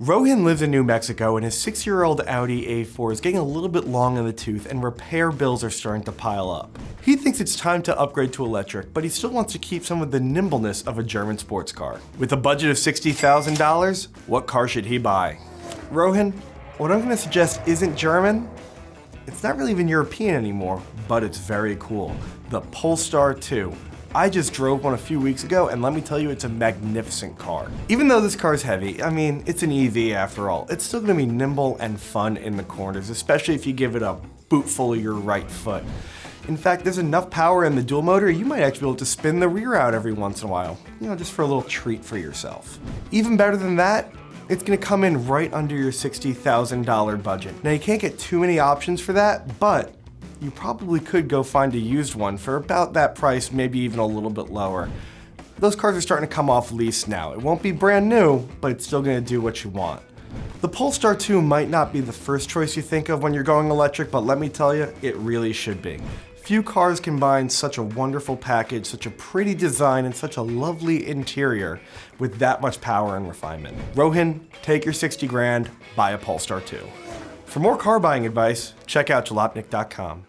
Rohan lives in New Mexico and his 6-year-old Audi A4 is getting a little bit long in the tooth and repair bills are starting to pile up. He thinks it's time to upgrade to electric, but he still wants to keep some of the nimbleness of a German sports car. With a budget of $60,000, what car should he buy? Rohan, what I'm going to suggest isn't German. It's not really even European anymore, but it's very cool. The Polestar 2. I just drove one a few weeks ago, and let me tell you, it's a magnificent car. Even though this car is heavy, I mean, it's an EV after all, it's still gonna be nimble and fun in the corners, especially if you give it a boot full of your right foot. In fact, there's enough power in the dual motor, you might actually be able to spin the rear out every once in a while, just for a little treat for yourself. Even better than that, it's gonna come in right under your $60,000 budget. Now, you can't get too many options for that, but you probably could go find a used one for about that price, maybe even a little bit lower. Those cars are starting to come off lease now. It won't be brand new, but it's still gonna do what you want. The Polestar 2 might not be the first choice you think of when you're going electric, but let me tell you, it really should be. Few cars combine such a wonderful package, such a pretty design, and such a lovely interior with that much power and refinement. Rohan, take your 60 grand, buy a Polestar 2. For more car buying advice, check out Jalopnik.com.